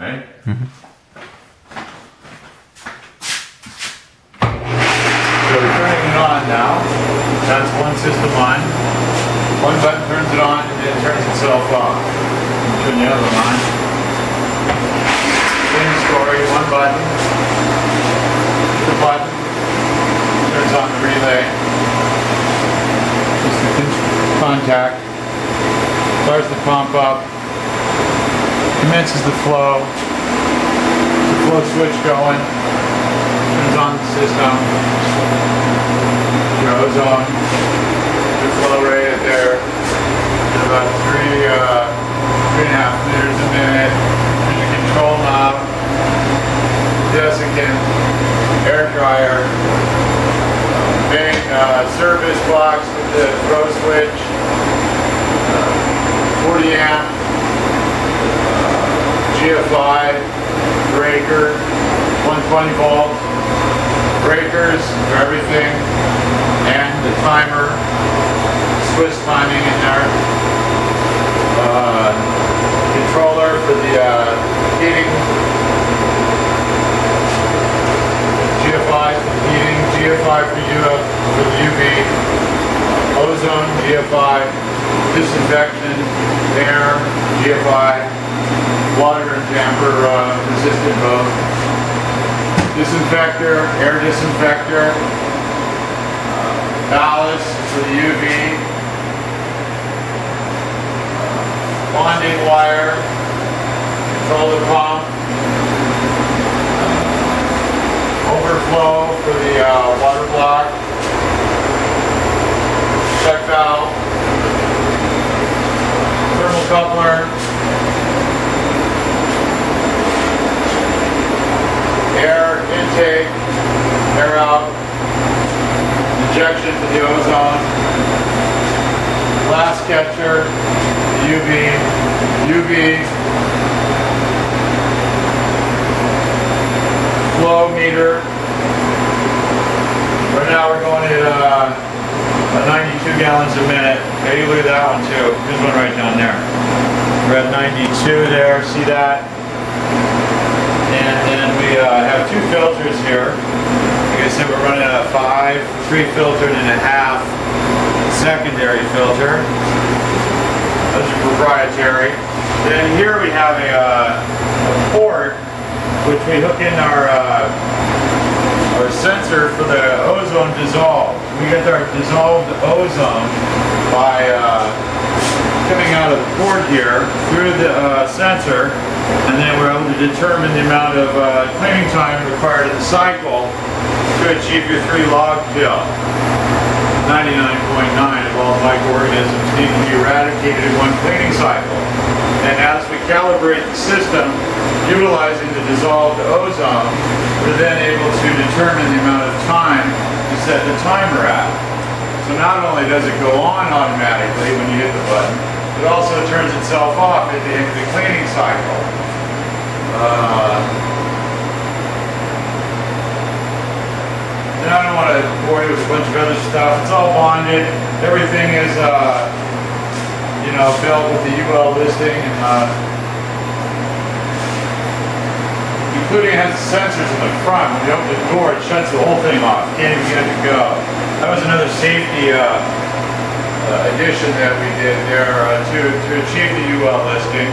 Right? So we're turning it on now. That's one system on. One button turns it on and then it turns itself off. Turn the other one on. Same story, one button. The button turns on the relay. Just the contact. Starts the pump up. Commences the flow. The flow switch going. Turns on the system. Your ozone. Your flow rate at there. About 3.5 liters a minute. There's your control knob. Desiccant. Air dryer. Main service box with the throw switch. 40 amp. GFI. Breaker. 120 volt. Breakers for everything. And the timer. Swiss timing in there. Controller for the heating. GFI for the heating. GFI for the UV. Ozone, GFI. Disinfection, air, GFI. Water and tamper resistant both. Disinfector, air disinfector. Ballast for the UV. Bonding wire, controller pump, overflow for the water block, check valve, thermocoupler, air intake, air out, injection for the ozone, glass catcher, UV, flow meter. Right now we're going at 92 gallons a minute. Okay, you look at that one too. There's one right down there. We're at 92 there, see that? And then we have two filters here. Like I said, we're running a 3-filtered and a half secondary filter. Those are proprietary. Then here we have a port which we hook in our sensor for the ozone dissolve. We get our dissolved ozone by coming out of the port here through the sensor, and then we're able to determine the amount of cleaning time required in the cycle to achieve your 3 log kill. 99.9 of all microorganisms need to be eradicated in one cleaning cycle. And as we calibrate the system, utilizing the dissolved ozone, we're then able to determine the amount of time to set the timer at. So not only does it go on automatically when you hit the button, it also turns itself off at the end of the cleaning cycle. And I don't want to bore you with a bunch of other stuff. It's all bonded. Everything is, you know, built with the UL listing, and including it has sensors in the front. When you open the door, it shuts the whole thing off. You can't even get it to go. That was another safety addition that we did there to achieve the UL listing.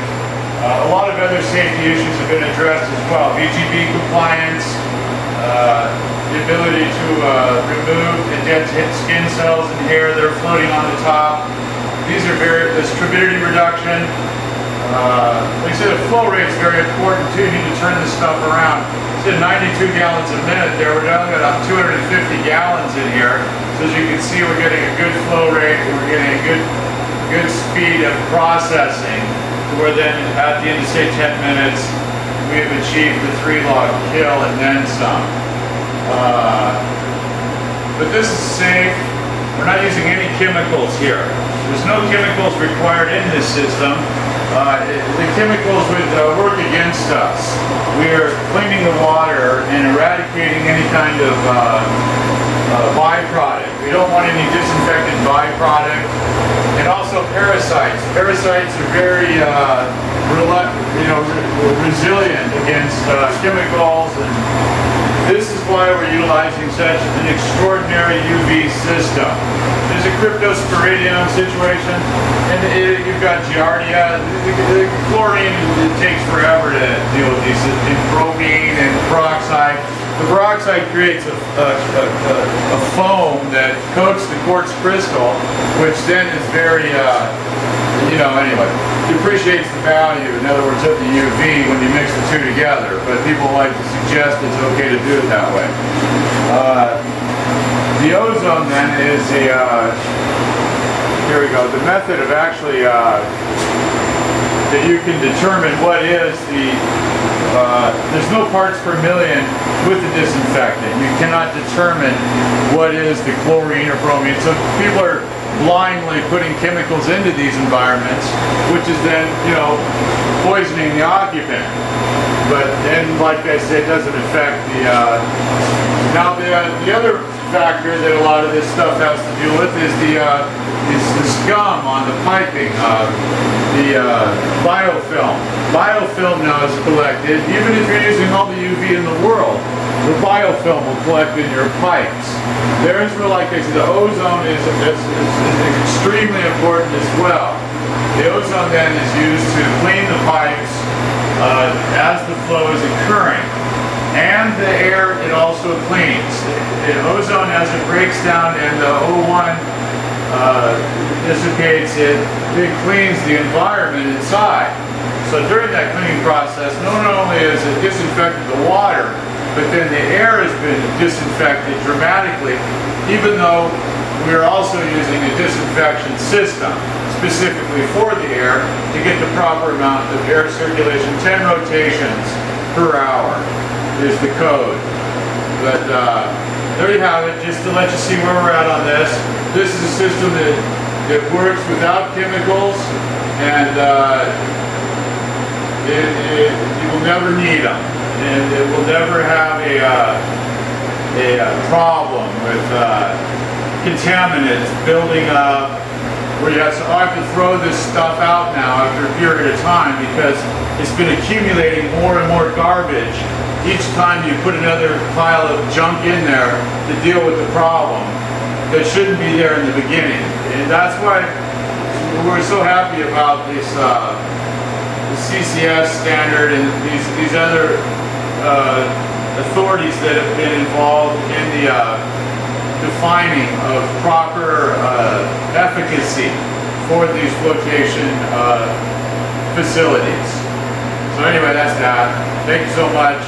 A lot of other safety issues have been addressed as well. VGB compliance. The ability to remove the dead skin cells and hair that are floating on the top. These are this turbidity reduction. Like I said, the flow rate is very important too. You need to turn this stuff around. It's at 92 gallons a minute there. We're down to about 250 gallons in here. So as you can see, we're getting a good flow rate. We're getting a good speed of processing. Where then at the end of say 10 minutes, we have achieved the 3 log kill and then some. But this is safe. We're not using any chemicals here. There's no chemicals required in this system. The chemicals would work against us. We're cleaning the water and eradicating any kind of byproduct. We don't want any disinfectant byproduct. And also parasites. Parasites are very resistant resilient against chemicals, and this is why we're utilizing such an extraordinary UV system. There's a cryptosporidium situation, and you've got giardia. The chlorine, it takes forever to deal with these, in bromine and peroxide. The peroxide creates a foam that coats the quartz crystal, which then is very, anyway, depreciates the value, in other words, of the UV when you mix the two together. But people like to suggest it's okay to do it that way. The ozone then is here we go, the method of actually, that you can determine what is there's no parts per million with the disinfectant. You cannot determine what is the chlorine or bromine. So people are blindly putting chemicals into these environments, which is then, poisoning the occupant. But then, like I said, it doesn't affect the, now the other factor that a lot of this stuff has to deal with is the scum on the piping, the biofilm. Biofilm now is collected, even if you're using all the UV in the world, the biofilm will collect in your pipes. There's where, like I said, the ozone is extremely important as well. The ozone then is used to clean the pipes as the flow is occurring. And the air, it also cleans. The ozone, as it breaks down and the O1 dissipates, it cleans the environment inside. So during that cleaning process, not only is it disinfected the water, but then the air has been disinfected dramatically, even though we're also using a disinfection system specifically for the air to get the proper amount of air circulation. 10 rotations per hour is the code. But there you have it, just to let you see where we're at on this. This is a system that works without chemicals, and you will never need them, and it will never have a problem with contaminants building up, where you have to, I have to throw this stuff out now after a period of time because it's been accumulating more and more garbage each time you put another pile of junk in there to deal with the problem that shouldn't be there in the beginning. And that's why we're so happy about this the CCS standard and these other authorities that have been involved in the defining of proper efficacy for these flotation facilities. So anyway, that's that. Thank you so much.